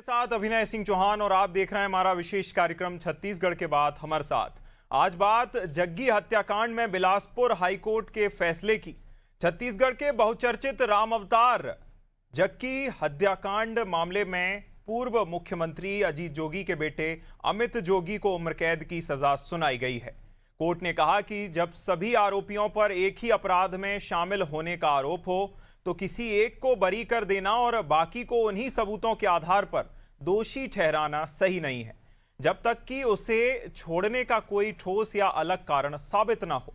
के साथ अभिनय सिंह चौहान और आप देख रहे हैं हमारा विशेष कार्यक्रम छत्तीसगढ़ के बाद हमारे साथ। आज बात जग्गी हत्याकांड में बिलासपुर हाईकोर्ट के फैसले की। छत्तीसगढ़ के बहुचर्चित राम अवतार जग्गी हत्याकांड मामले में पूर्व मुख्यमंत्री अजीत जोगी के बेटे अमित जोगी को उम्र कैद की सजा सुनाई गई है। कोर्ट ने कहा कि जब सभी आरोपियों पर एक ही अपराध में शामिल होने का आरोप हो तो किसी एक को बरी कर देना और बाकी को उन्हीं सबूतों के आधार पर दोषी ठहराना सही नहीं है, जब तक कि उसे छोड़ने का कोई ठोस या अलग कारण साबित ना हो।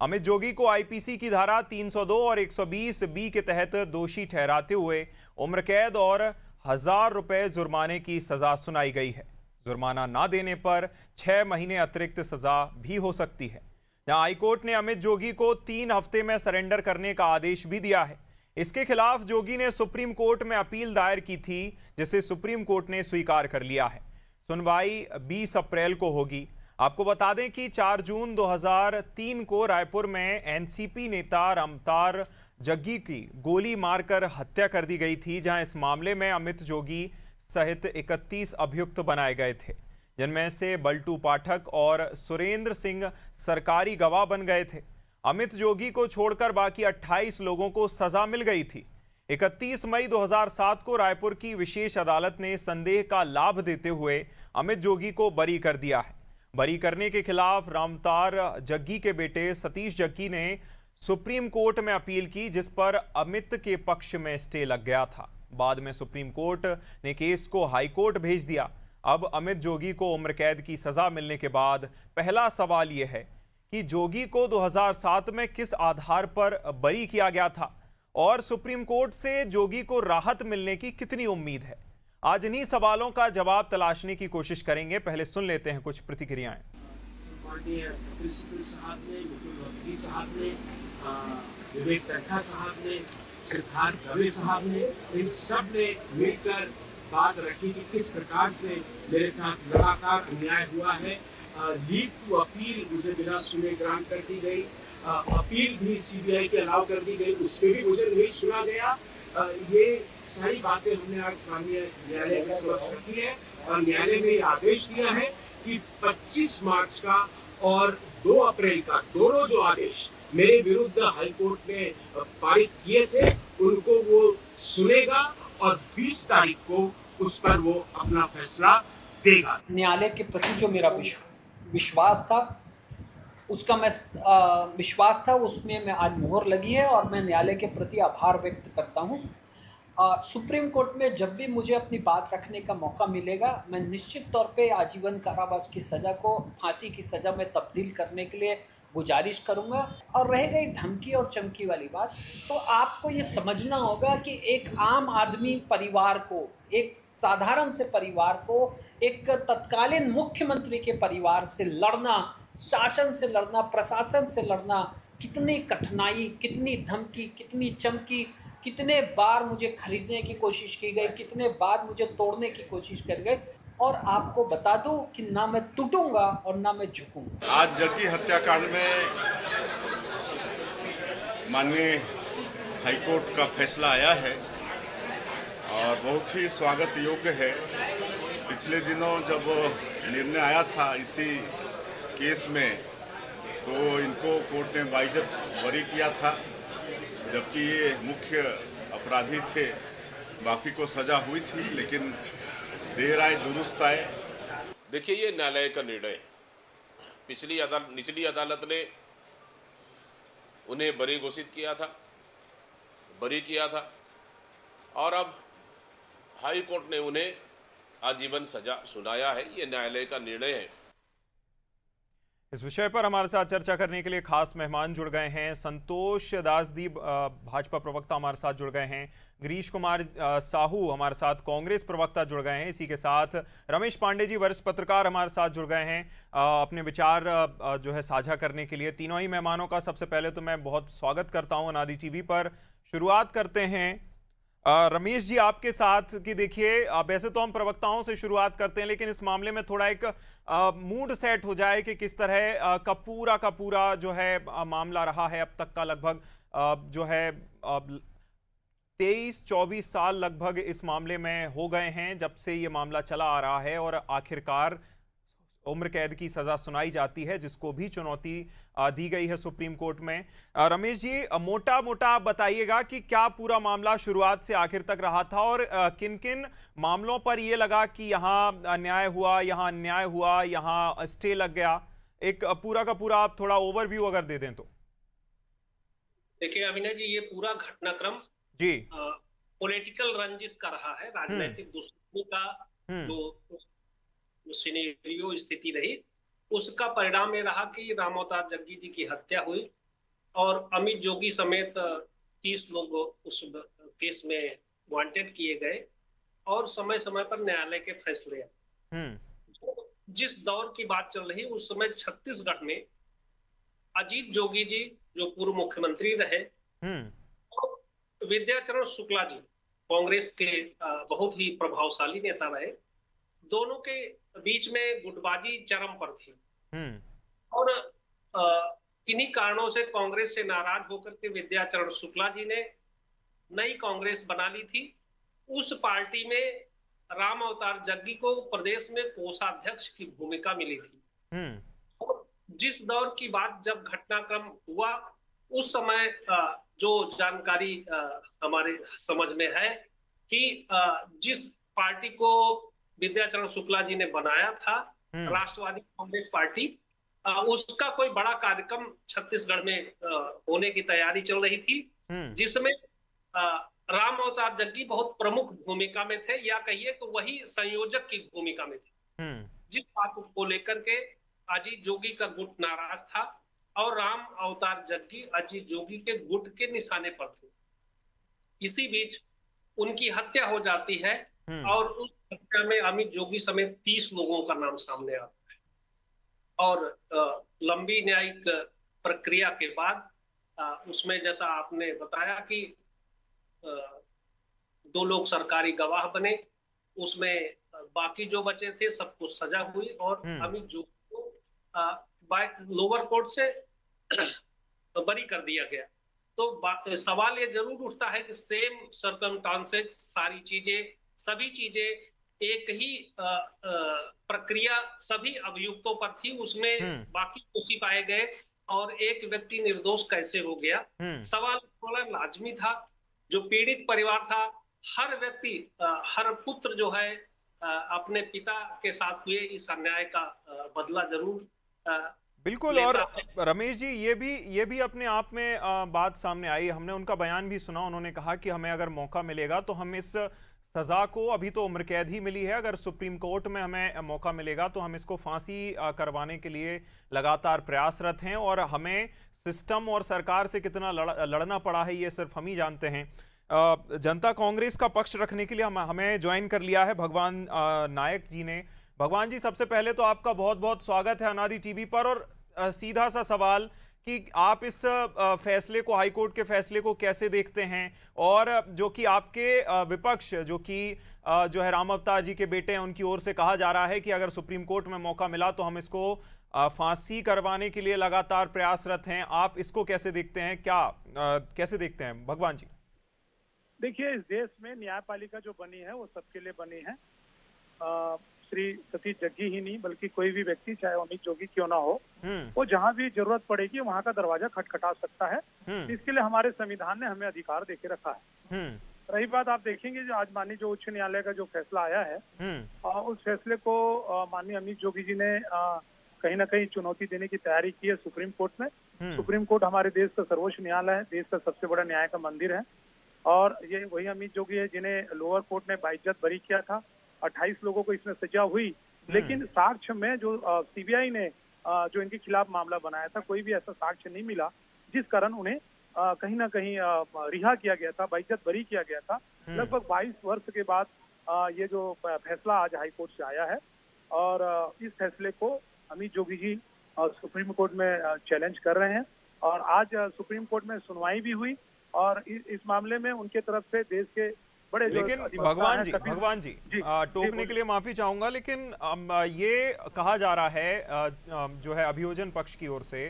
अमित जोगी को आईपीसी की धारा 302 और 120 बी के तहत दोषी ठहराते हुए उम्र कैद और 1000 रुपए जुर्माने की सजा सुनाई गई है। जुर्माना ना देने पर 6 महीने अतिरिक्त सजा भी हो सकती है। जहां हाईकोर्ट ने अमित जोगी को 3 हफ्ते में सरेंडर करने का आदेश भी दिया है। इसके खिलाफ जोगी ने सुप्रीम कोर्ट में अपील दायर की थी, जिसे सुप्रीम कोर्ट ने स्वीकार कर लिया है। सुनवाई 20 अप्रैल को होगी। आपको बता दें कि 4 जून 2003 को रायपुर में एनसीपी नेता रामअवतार जग्गी की गोली मारकर हत्या कर दी गई थी, जहां इस मामले में अमित जोगी सहित 31 अभियुक्त बनाए गए थे, जिनमें से बल्टू पाठक और सुरेंद्र सिंह सरकारी गवाह बन गए थे। अमित जोगी को छोड़कर बाकी 28 लोगों को सजा मिल गई थी। 31 मई 2007 को रायपुर की विशेष अदालत ने संदेह का लाभ देते हुए अमित जोगी को बरी कर दिया है। बरी करने के खिलाफ रामअवतार जग्गी के बेटे सतीश जग्गी ने सुप्रीम कोर्ट में अपील की, जिस पर अमित के पक्ष में स्टे लग गया था। बाद में सुप्रीम कोर्ट ने केस को हाईकोर्ट भेज दिया। अब अमित जोगी को उम्र कैद की सजा मिलने के बाद पहला सवाल यह है कि जोगी को 2007 में किस आधार पर बरी किया गया था और सुप्रीम कोर्ट से जोगी को राहत मिलने की कितनी उम्मीद है। आज इन्हीं सवालों का जवाब तलाशने की कोशिश करेंगे। पहले सुन लेते हैं कुछ प्रतिक्रियाएं। विवेक तनखा साहब ने, सिद्धार्थ दवे साहब ने, इन सब ने मिलकर बात रखी कि किस प्रकार से मेरे साथ लगातार अन्याय हुआ है। लीव टू अपील मुझे बिना सुने ग्रांट कर दी गई। अपील भी सीबीआई के अलाउ कर दी गई, उसमें भी मुझे नहीं सुना गया। ये सारी बातें हमने आज माननीय न्यायालय के समक्ष रखी है और न्यायालय ने आदेश दिया है कि 25 मार्च का और 2 अप्रैल का दोनों जो आदेश मेरे विरुद्ध हाईकोर्ट ने पारित किए थे उनको वो सुनेगा और 20 तारीख को उस पर वो अपना फैसला देगा। न्यायालय के प्रति जो मेरा विश्वास था, उसका मैं विश्वास था उसमें मैं आज मोहर लगी है और मैं न्यायालय के प्रति आभार व्यक्त करता हूँ। सुप्रीम कोर्ट में जब भी मुझे अपनी बात रखने का मौका मिलेगा, मैं निश्चित तौर पे आजीवन कारावास की सज़ा को फांसी की सज़ा में तब्दील करने के लिए गुजारिश करूंगा। और रह गई धमकी और चमकी वाली बात, तो आपको ये समझना होगा कि एक आम आदमी परिवार को, एक साधारण से परिवार को, एक तत्कालीन मुख्यमंत्री के परिवार से लड़ना, शासन से लड़ना, प्रशासन से लड़ना, कितनी कठिनाई, कितनी धमकी, कितनी चमकी, कितने बार मुझे खरीदने की कोशिश की गई, कितने बार मुझे तोड़ने की कोशिश कर गई। और आपको बता दूं कि ना मैं टूटूंगा और ना मैं झुकूंगा। आज जग्गी हत्याकांड में माननीय हाईकोर्ट का फैसला आया है और बहुत ही स्वागत योग्य है। पिछले दिनों जब निर्णय आया था इसी केस में, तो इनको कोर्ट ने बाइज्जत बरी किया था, जबकि ये मुख्य अपराधी थे। बाकी को सजा हुई थी, लेकिन देर आए दुरुस्त आए। देखिए, ये न्यायालय का निर्णय, निचली अदालत ने उन्हें बरी घोषित किया था और अब हाई कोर्ट ने उन्हें आजीवन सजा सुनाया है। ये न्यायालय का निर्णय है। इस विषय पर हमारे साथ चर्चा करने के लिए खास मेहमान जुड़ गए हैं। संतोष दासदीप भाजपा प्रवक्ता हमारे साथ जुड़ गए हैं। गिरीश कुमार साहू हमारे साथ कांग्रेस प्रवक्ता जुड़ गए हैं। इसी के साथ रमेश पांडे जी वरिष्ठ पत्रकार हमारे साथ जुड़ गए हैं अपने विचार जो है साझा करने के लिए। तीनों ही मेहमानों का सबसे पहले तो मैं बहुत स्वागत करता हूं अनादि टीवी पर। शुरुआत करते हैं रमेश जी आपके साथ कि देखिए, वैसे तो हम प्रवक्ताओं से शुरुआत करते हैं, लेकिन इस मामले में थोड़ा एक मूड सेट हो जाए कि किस तरह का पूरा जो है मामला रहा है अब तक का। लगभग जो है 23-24 साल लगभग इस मामले में हो गए हैं जब से ये मामला चला आ रहा है और आखिरकार उम्र कैद की सजा सुनाई जाती है, जिसको भी चुनौती दी गई है सुप्रीम कोर्ट में। रमेश जी, मोटा मोटा आप बताइएगा कि क्या पूरा मामला शुरुआत से आखिर तक रहा था और किन किन मामलों पर ये लगा कि यहाँ अन्याय हुआ, यहाँ अन्याय हुआ, यहाँ स्टे लग गया। एक पूरा का पूरा आप थोड़ा ओवरव्यू अगर दे दें तो। देखिए अभिनय जी, ये पूरा घटनाक्रम जी पॉलिटिकल रंजिश का रहा है, राजनीतिक दुश्मनी का जो सिनेरियो स्थिति रही, उसका परिणाम ये रहा कि राम अवतार जग्गी जी की हत्या हुई और अमित जोगी समेत 30 लोग उस केस में वांटेड किए गए और समय समय पर न्यायालय के फैसले आए। जिस दौर की बात चल रही उस समय छत्तीसगढ़ में अजीत जोगी जी जो पूर्व मुख्यमंत्री रहे और विद्याचरण शुक्ला जी कांग्रेस के बहुत ही प्रभावशाली नेता रहे, दोनों के बीच में गुटबाजी चरम पर थी और किन्हीं कारणों से कांग्रेस से नाराज होकर के विद्याचरण शुक्ला जी ने नई कांग्रेस बना ली थी। उस पार्टी में राम अवतार जग्गी को प्रदेश में कोषाध्यक्ष की भूमिका मिली थी। और जिस दौर की बात जब घटनाक्रम हुआ उस समय जो जानकारी हमारे समझ में है कि जिस पार्टी को विद्याचरण शुक्ला जी ने बनाया था, राष्ट्रवादी कांग्रेस पार्टी, उसका कोई बड़ा कार्यक्रम छत्तीसगढ़ में होने की तैयारी चल रही थी, जिसमें राम अवतार जग्गी बहुत प्रमुख भूमिका में थे, या कहिए कि वही संयोजक की भूमिका में थे। जिस बात को लेकर के अजीत जोगी का गुट नाराज था और राम अवतार जग्गी अजीत जोगी के गुट के निशाने पर थे। इसी बीच उनकी हत्या हो जाती है और उस हत्या में अमित जोगी समेत 30 लोगों का नाम सामने आता है और लंबी न्यायिक प्रक्रिया के बाद उसमें जैसा आपने बताया कि 2 लोग सरकारी गवाह बने, उसमें बाकी जो बचे थे सबको सजा हुई और अमित जोगी को लोअर कोर्ट से बरी कर दिया गया। तो सवाल ये जरूर उठता है कि सेम सर्कमस्टांसेस, सभी चीजें एक ही प्रक्रिया सभी अभियुक्तों पर थी, उसमें बाकी दोषी पाए गए और एक व्यक्ति निर्दोष कैसे हो गया। सवाल थोड़ा लाजमी था। जो पीड़ित परिवार था, हर व्यक्ति, हर पुत्र जो है अपने पिता के साथ हुए इस अन्याय का बदला जरूर बिल्कुल। और रमेश जी, ये भी अपने आप में बात सामने आई। हमने उनका बयान भी सुना, उन्होंने कहा कि हमें अगर मौका मिलेगा तो हम इस सजा को, अभी तो उम्र कैद ही मिली है, अगर सुप्रीम कोर्ट में हमें मौका मिलेगा तो हम इसको फांसी करवाने के लिए लगातार प्रयासरत हैं और हमें सिस्टम और सरकार से कितना लड़ना पड़ा है ये सिर्फ हम ही जानते हैं। जनता कांग्रेस का पक्ष रखने के लिए हमें ज्वाइन कर लिया है भगवान नायक जी ने। भगवान जी, सबसे पहले तो आपका बहुत बहुत स्वागत है अनादि टीवी पर। और सीधा सा सवाल कि आप इस फैसले को, हाई कोर्ट के फैसले को कैसे देखते हैं, और जो कि आपके विपक्ष, जो कि जो है राम अवतार जी के बेटे हैं, उनकी ओर से कहा जा रहा है कि अगर सुप्रीम कोर्ट में मौका मिला तो हम इसको फांसी करवाने के लिए लगातार प्रयासरत हैं। आप इसको कैसे देखते हैं, कैसे देखते हैं भगवान जी? देखिए, इस देश में न्यायपालिका जो बनी है वो सबके लिए बनी है। श्री सतीश जग्गी ही नहीं बल्कि कोई भी व्यक्ति, चाहे अमित जोगी क्यों ना हो, वो जहां भी जरूरत पड़ेगी वहां का दरवाजा खटखटा सकता है। इसके लिए हमारे संविधान ने हमें अधिकार देके रखा है। रही बात, आप देखेंगे जो आज माननीय जो उच्च न्यायालय का जो फैसला आया है, उस फैसले को माननीय अमित जोगी जी ने कहीं ना कहीं चुनौती देने की तैयारी की है सुप्रीम कोर्ट में। सुप्रीम कोर्ट हमारे देश का सर्वोच्च न्यायालय है, देश का सबसे बड़ा न्याय का मंदिर है, और ये वही अमित जोगी है जिन्हें लोअर कोर्ट ने बाइज्जत बरी किया था। 28 लोगों को इसमें सजा हुई, लेकिन साक्ष्य में जो सीबीआई ने जो इनके खिलाफ मामला बनाया था, कोई भी ऐसा साक्ष्य नहीं मिला जिस कारण उन्हें कहीं ना कहीं रिहा किया गया था, बाइज्जत बरी किया गया था। लगभग 22 वर्ष के बाद ये जो फैसला आज हाई कोर्ट से आया है, और इस फैसले को अमित जोगी जी सुप्रीम कोर्ट में चैलेंज कर रहे हैं, और आज सुप्रीम कोर्ट में सुनवाई भी हुई, और इस मामले में उनके तरफ से देश के बड़े, लेकिन भगवान जी टोकने के लिए माफी चाहूंगा, लेकिन ये कहा जा रहा है जो है अभियोजन पक्ष की ओर से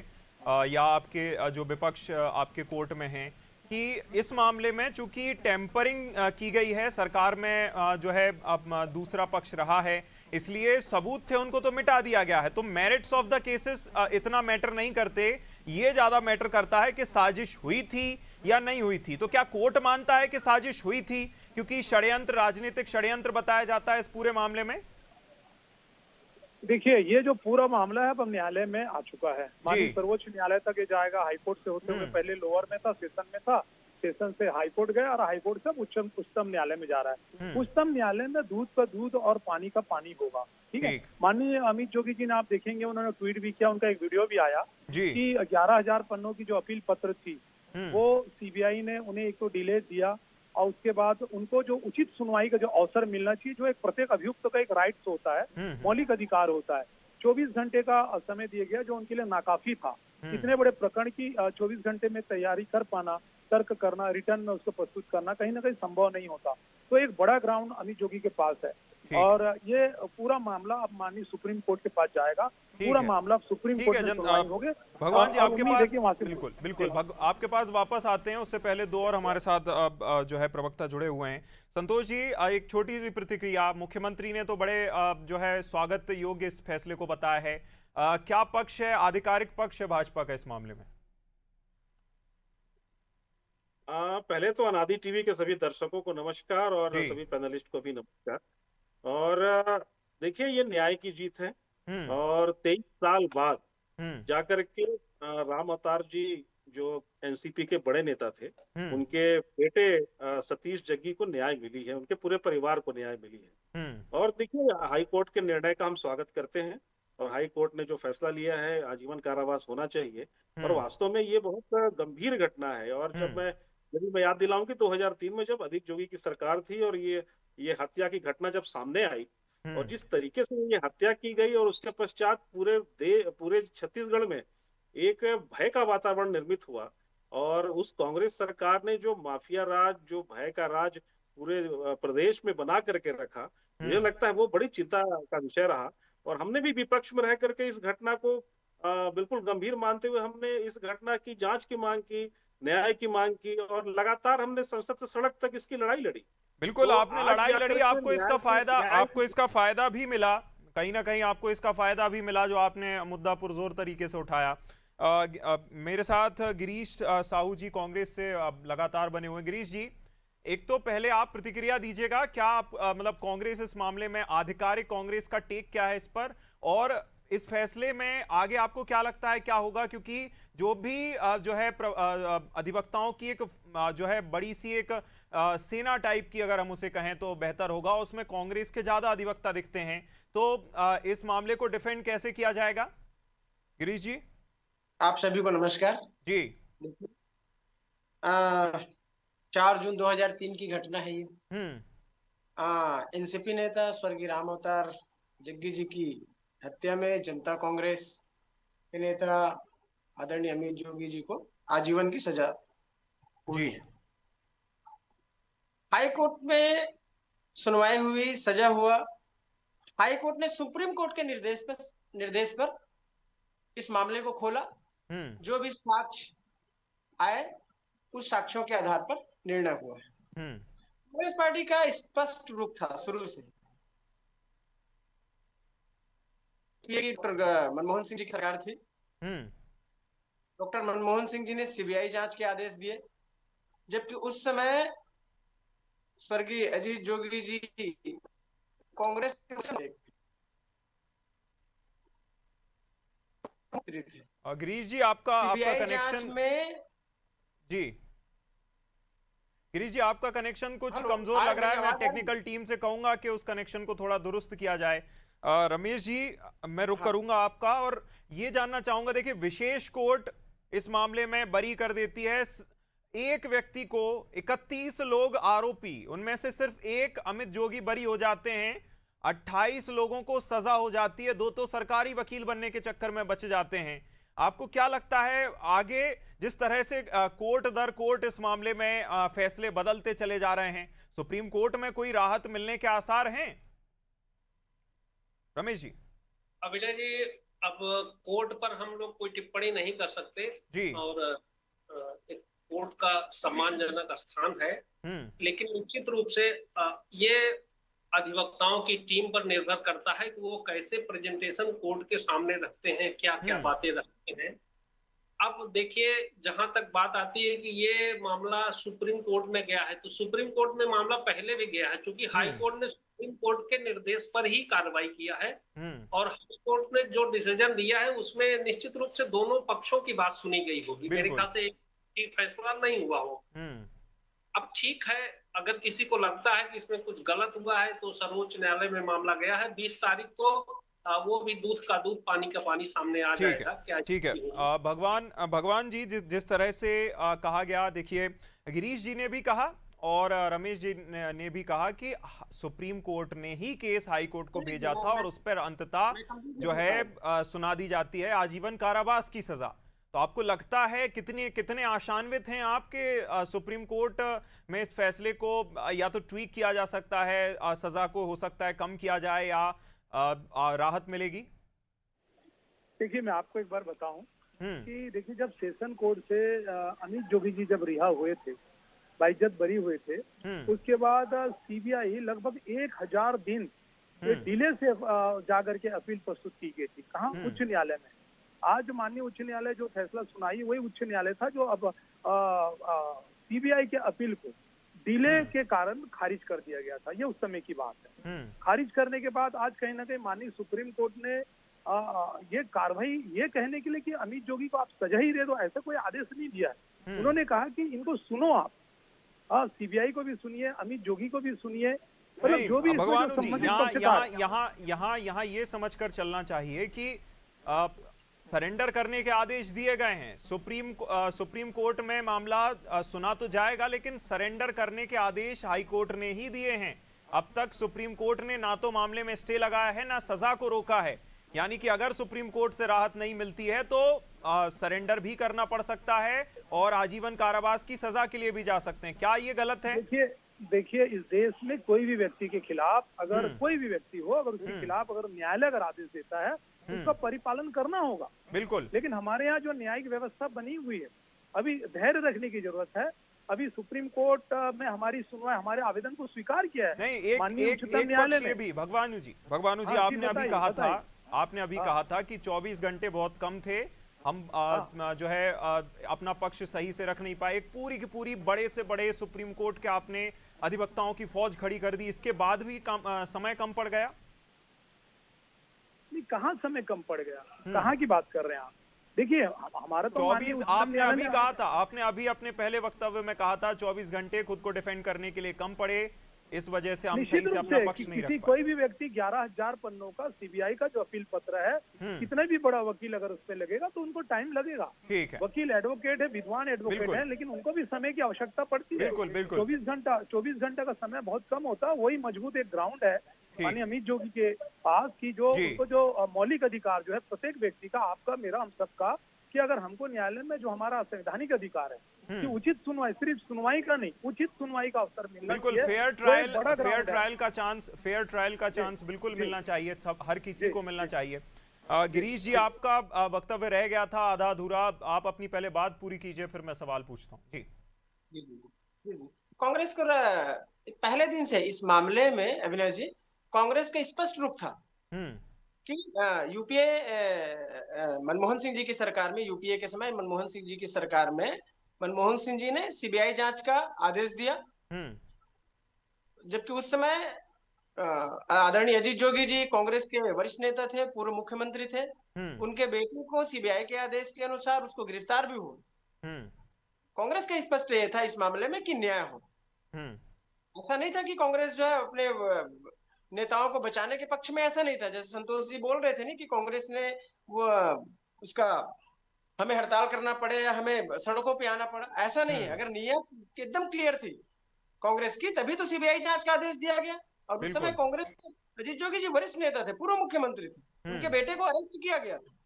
या आपके जो विपक्ष आपके कोर्ट में हैं, कि इस मामले में चूंकि टेम्परिंग की गई है, सरकार में जो है अब दूसरा पक्ष रहा है, इसलिए सबूत थे उनको तो मिटा दिया गया है। तो मेरिट्स ऑफ द केसेस इतना मैटर नहीं करते, ये ज्यादा मैटर करता है कि साजिश हुई थी या नहीं हुई थी। तो क्या कोर्ट मानता है कि साजिश हुई थी, क्योंकि षड्यंत्र, राजनीतिक षड्यंत्र बताया जाता है इस पूरे मामले में? देखिए, ये जो पूरा मामला है अब न्यायालय में आ चुका है, माननीय सर्वोच्च न्यायालय तक ये जाएगा। हाईकोर्ट से होते हुए पहले लोअर में था, सेशन में था, सेशन से हाईकोर्ट गया और हाईकोर्ट से उच्चतम न्यायालय में जा रहा है। उच्चतम न्यायालय में दूध का दूध और पानी का पानी होगा, ठीक है। माननीय अमित जोगी जी ने, आप देखेंगे उन्होंने ट्वीट भी किया, उनका एक वीडियो भी आया कि 11,000 पन्नों की जो अपील पत्र थी वो सीबीआई ने उन्हें एक तो डिले दिया और उसके बाद उनको जो उचित सुनवाई का जो अवसर मिलना चाहिए, जो एक प्रत्येक अभियुक्त का एक राइट्स होता है, मौलिक अधिकार होता है, 24 घंटे का समय दिया गया, जो उनके लिए नाकाफी था। इतने बड़े प्रकरण की 24 घंटे में तैयारी कर पाना, तर्क करना, रिटर्न में उसको प्रस्तुत करना कहीं ना कहीं संभव नहीं होता। तो एक बड़ा ग्राउंड अमित जोगी के पास है और ये पूरा मामला अब माननीय सुप्रीम कोर्ट के पास जाएगा। पूरा मामला सुप्रीम कोर्ट में सुनवाई होगी। भगवान जी आपके पास बिल्कुल बिल्कुल आपके पास वापस आते हैं, उससे पहले दो और हमारे साथ जो है प्रवक्ता जुड़े हुए हैं। संतोष जी, एक छोटी सी प्रतिक्रिया। मुख्यमंत्री ने तो बड़े जो है स्वागत योग्य इस फैसले को बताया है, क्या पक्ष है, आधिकारिक पक्ष है भाजपा का इस मामले में? पहले तो अनादि टीवी के सभी दर्शकों को नमस्कार और सभी पैनलिस्ट को भी नमस्कार। और देखिए, ये न्याय की जीत है और 23 साल बाद जाकर के राम अवतार जी जो एनसीपी के बड़े नेता थे, उनके बेटे सतीश जग्गी को न्याय मिली है, उनके पूरे परिवार को न्याय मिली है। और देखिए, हाई कोर्ट के निर्णय का हम स्वागत करते हैं और हाई कोर्ट ने जो फैसला लिया है आजीवन कारावास होना चाहिए। और वास्तव में ये बहुत गंभीर घटना है। और यदि मैं याद दिलाऊं कि 2003 में जब अजीत जोगी की सरकार थी और ये हत्या की घटना जब सामने आई और जिस तरीके से ये हत्या की गई और उसके पश्चात पूरे छत्तीसगढ़ में एक भय का वातावरण निर्मित हुआ और उस कांग्रेस सरकार ने जो माफिया राज, जो भय का राज पूरे प्रदेश में बना करके रखा, मुझे लगता है वो बड़ी चिंता का विषय रहा। और हमने भी विपक्ष में रह करके इस घटना को बिल्कुल गंभीर मानते हुए हमने इस घटना की जांच की मांग की, न्याय की मांग की और लगातार हमने संसद से सड़क तक इसकी लड़ाई लड़ी। बिल्कुल, तो आपने लड़ाई लड़ी, आपको इसका फायदा भी मिला, कहीं ना कहीं आपको इसका फायदा भी मिला जो आपने मुद्दा पुरजोर तरीके से उठाया। मेरे साथ गिरीश साहू जी कांग्रेस से लगातार बने हुए। गिरीश जी, एक तो पहले आप प्रतिक्रिया दीजिएगा, क्या आप मतलब कांग्रेस इस मामले में, आधिकारिक कांग्रेस का टेक क्या है इस पर, और इस फैसले में आगे आपको क्या लगता है क्या होगा? क्योंकि जो भी जो है अधिवक्ताओं की एक जो है बड़ी सी एक सेना टाइप की, अगर हम उसे कहें तो बेहतर होगा, उसमें कांग्रेस के ज्यादा अधिवक्ता दिखते हैं। तो इस मामले को डिफेंड कैसे किया जाएगा? गिरीश जी। आप सभी को नमस्कार जी। 4 जून 2003 की घटना है ये। एनसीपी नेता स्वर्गीय राम अवतार जग्गी जी की हत्या में जनता कांग्रेस के नेता आदरणीय अमित जोगी जी को आजीवन की सजा हुई है। हाई कोर्ट में सुनवाई हुई, सजा हुआ। हाई कोर्ट ने सुप्रीम कोर्ट के निर्देश पर इस मामले को खोला। जो भी साक्ष्य आए उस साक्ष्यों के आधार पर निर्णय हुआ है। कांग्रेस पार्टी का स्पष्ट रूप था शुरू से, डॉक्टर मनमोहन सिंह जी की सरकार थी। डॉक्टर मनमोहन सिंह जी ने सीबीआई जांच के आदेश दिए, जबकि उस समय स्वर्गीय अजीत जोगी जी कांग्रेस गिरीश जी, आपका कनेक्शन में जी, गिरीश जी आपका कनेक्शन कुछ कमजोर लग रहा है। मैं टेक्निकल टीम से कहूंगा कि उस कनेक्शन को थोड़ा दुरुस्त किया जाए। रमेश जी, मैं रुक करूंगा आपका और ये जानना चाहूंगा, देखिए विशेष कोर्ट इस मामले में बरी कर देती है एक व्यक्ति को, 31 लोग आरोपी, उनमें से सिर्फ एक अमित जोगी बरी हो जाते हैं, 28 लोगों को सजा हो जाती है, 2 तो सरकारी वकील बनने के चक्कर में बच जाते हैं। आपको क्या लगता है आगे जिस तरह से कोर्ट दर कोर्ट इस मामले में फैसले बदलते चले जा रहे हैं, सुप्रीम कोर्ट में कोई राहत मिलने के आसार हैं? रमेश जी। अभिनय जी, अब कोर्ट पर हम लोग कोई टिप्पणी नहीं कर सकते जी। और कोर्ट का सम्मानजनक स्थान है, लेकिन निश्चित रूप से ये अधिवक्ताओं की टीम पर निर्भर करता है कि वो कैसे प्रेजेंटेशन कोर्ट के सामने रखते हैं, क्या क्या बातें रखते हैं। अब देखिए, जहां तक बात आती है कि ये मामला सुप्रीम कोर्ट में गया है, तो सुप्रीम कोर्ट में मामला पहले भी गया है, क्योंकि हाई कोर्ट ने सुप्रीम कोर्ट के निर्देश पर ही कार्रवाई किया है और हाई कोर्ट ने जो डिसीजन दिया है उसमें निश्चित रूप से दोनों पक्षों की बात सुनी गई होगी। मेरे ख्याल से एक फैसला नहीं हुआ हो। अब ठीक है, अगर किसी को लगता है कि इसमें कुछ गलत हुआ है तो सर्वोच्च न्यायालय में मामला गया है। 20 तारीख को वो भी दूध का दूध पानी का पानी सामने आ जाएगा। क्या ठीक है भगवान जी, जिस तरह से कहा गया, देखिए गिरीश जी ने भी कहा और रमेश जी ने भी कहा कि सुप्रीम कोर्ट ने ही केस हाई कोर्ट को भेजा था और उस पर अंततः जो है सुना दी जाती है आजीवन कारावास की सजा। तो आपको लगता है कितने आशान्वित हैं आपके सुप्रीम कोर्ट में इस फैसले को या तो ट्वीक किया जा सकता है, सजा को हो सकता है कम किया जाए या राहत मिलेगी? देखिए, मैं आपको एक बार बताऊं कि देखिए, जब सेशन कोर्ट से अमित जोगी जी जब रिहा हुए थे, बाइज्जत बरी हुए थे, उसके बाद सीबीआई लगभग 1000 दिन डिले से जाकर के अपील प्रस्तुत की गई थी। कहाँ? उच्च न्यायालय में। आज माननीय उच्च न्यायालय जो फैसला सुनाई वही उच्च न्यायालय था जो अब सीबीआई के अपील को डिले के कारण खारिज कर दिया गया था। ये उस समय की बात है। खारिज करने के बाद आज कहीं ना कहीं माननीय सुप्रीम कोर्ट ने ये कार्रवाई ये कहने के लिए कि अमित जोगी को आप सजा ही दे दो, ऐसा कोई आदेश नहीं दिया है। उन्होंने कहा कि इनको सुनो, आप सीबीआई को भी सुनिए, अमित जोगी को भी सुनिए। मतलब जो भी भगवान जी, यहाँ ये समझकर चलना चाहिए कि सरेंडर करने के आदेश दिए गए हैं। सुप्रीम कोर्ट में मामला सुना तो जाएगा, लेकिन सरेंडर करने के आदेश हाई कोर्ट ने ही दिए हैं। अब तक सुप्रीम कोर्ट ने ना तो मामले में स्टे लगाया है ना सजा को रोका है। यानी कि अगर सुप्रीम कोर्ट से राहत नहीं मिलती है तो सरेंडर भी करना पड़ सकता है और आजीवन कारावास की सजा के लिए भी जा सकते हैं। क्या ये गलत है? देखिए, इस देश में कोई भी व्यक्ति के खिलाफ अगर कोई भी व्यक्ति हो, अगर उसके खिलाफ अगर न्यायालय अगर आदेश देता है उसका परिपालन करना होगा। बिल्कुल। लेकिन हमारे यहाँ जो न्यायिक व्यवस्था बनी हुई है, अभी धैर्य रखने की जरूरत है। अभी सुप्रीम कोर्ट में हमारी सुनवाई, हमारे आवेदन को स्वीकार किया है। नहीं, एक पक्ष भी भगवानू जी आपने अभी कहा था कि 24 घंटे बहुत कम थे, हम जो है अपना पक्ष सही से रख नहीं पाए। एक पूरी की पूरी बड़े से बड़े सुप्रीम कोर्ट के आपने अधिवक्ताओं की फौज खड़ी कर दी, इसके बाद भी समय कम पड़ गया? नहीं, कहाँ समय कम पड़ गया? कहाँ की बात कर रहे हैं आप? देखिए, हमारा तो 24 आपने अभी कहा था, आपने अभी अपने पहले वक्तव्य में कहा था 24 घंटे खुद को डिफेंड करने के लिए कम पड़े, इस वजह से हम सही से अपना पक्ष नहीं रख पाए। कोई भी व्यक्ति 11,000 पन्नों का सीबीआई का जो अपील पत्र है, कितना भी बड़ा वकील अगर उस पर लगेगा तो उनको टाइम लगेगा। ठीक है, वकील एडवोकेट है, विद्वान एडवोकेट है, लेकिन उनको भी समय की आवश्यकता पड़ती है। 24 घंटा का समय बहुत कम होता है। वही मजबूत एक ग्राउंड है माननीय अमित जोगी के पास की जो उनको जो मौलिक अधिकार जो है प्रत्येक व्यक्ति का, आपका, मेरा, हम सबका, कि अगर हमको न्यायालय में जो हमारा संवैधानिक अधिकार है कि उचित सुनवाई, सिर्फ सुनवाई का नहीं, उचित सुनवाई का अवसर मिलना बिल्कुल चाहिए। फेयर ट्रायल का चांस बिल्कुल मिलना चाहिए, सब हर किसी को मिलना चाहिए। गिरीश जी, आपका वक्तव्य रह गया था आधा अधूरा, आप अपनी पहले बात पूरी कीजिए, फिर मैं सवाल पूछता हूँ। जी। कांग्रेस को पहले दिन से इस मामले में अभिनव जी, कांग्रेस का स्पष्ट रुख था कि यूपीए मनमोहन सिंह जी की सरकार में, यूपीए के समय मनमोहन सिंह जी की सरकार में मनमोहन सिंह जी ने सीबीआई जांच का आदेश दिया, जबकि उस समय आदरणीय अजीत जोगी जी कांग्रेस के वरिष्ठ नेता थे, पूर्व मुख्यमंत्री थे। उनके बेटे को सीबीआई के आदेश के अनुसार उसको गिरफ्तार भी हुआ। कांग्रेस का स्पष्ट ये था इस मामले में कि न्याय हो। ऐसा नहीं था कि कांग्रेस जो है अपने नेताओं को बचाने के पक्ष में, ऐसा नहीं था। जैसे संतोष जी बोल रहे थे नहीं कि कांग्रेस ने वो उसका हमें हड़ताल करना पड़े या हमें सड़कों पे आना पड़ा, ऐसा नहीं है। अगर नीयत एकदम क्लियर थी कांग्रेस की, तभी तो सीबीआई जांच का आदेश दिया गया। और उस समय कांग्रेस के अजीत जोगी जी वरिष्ठ नेता थे, पूर्व मुख्यमंत्री थे, उनके बेटे को अरेस्ट किया गया था।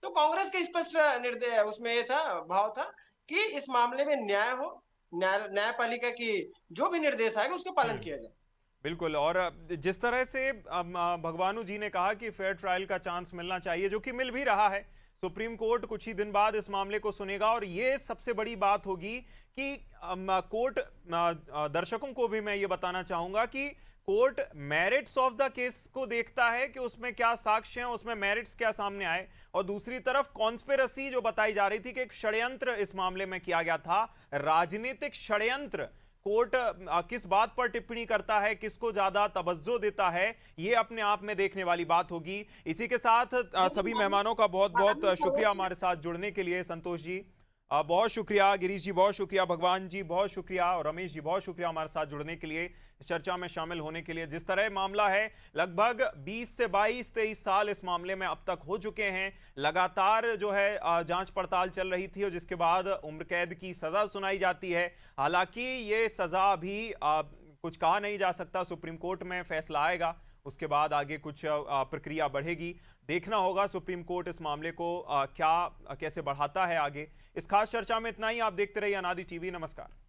तो कांग्रेस का स्पष्ट निर्देश उसमें ये था, भाव था कि इस मामले में न्याय हो, न्यायपालिका की जो भी निर्देश आएगा उसका पालन किया जाए। बिल्कुल। और जिस तरह से भगवानू जी ने कहा कि फेयर ट्रायल का चांस मिलना चाहिए, जो कि मिल भी रहा है, सुप्रीम कोर्ट कुछ ही दिन बाद इस मामले को सुनेगा और ये सबसे बड़ी बात होगी कि कोर्ट, दर्शकों को भी मैं ये बताना चाहूंगा कि court merits of the case को देखता है कि उसमें क्या साक्ष्य हैं, उसमें मेरिट्स क्या सामने आए, और दूसरी तरफ कॉन्स्पिरेसी जो बताई जा रही थी कि एक षड्यंत्र इस मामले में किया गया था, राजनीतिक षड्यंत्र। कोर्ट किस बात पर टिप्पणी करता है, किसको ज्यादा तवज्जो देता है, ये अपने आप में देखने वाली बात होगी। इसी के साथ सभी मेहमानों का बहुत बहुत शुक्रिया हमारे साथ जुड़ने के लिए। संतोष जी बहुत शुक्रिया, गिरीश जी बहुत शुक्रिया, भगवान जी बहुत शुक्रिया और रमेश जी बहुत शुक्रिया हमारे साथ जुड़ने के लिए, इस चर्चा में शामिल होने के लिए। जिस तरह मामला है, लगभग 20 से 22-23 साल इस मामले में अब तक हो चुके हैं। लगातार जो है जांच पड़ताल चल रही थी और जिसके बाद उम्र कैद की सजा सुनाई जाती है। हालांकि ये सजा अभी कुछ कहा नहीं जा सकता, सुप्रीम कोर्ट में फैसला आएगा, उसके बाद आगे कुछ प्रक्रिया बढ़ेगी। देखना होगा सुप्रीम कोर्ट इस मामले को कैसे बढ़ाता है आगे। इस खास चर्चा में इतना ही। आप देखते रहिए अनादि टीवी। नमस्कार।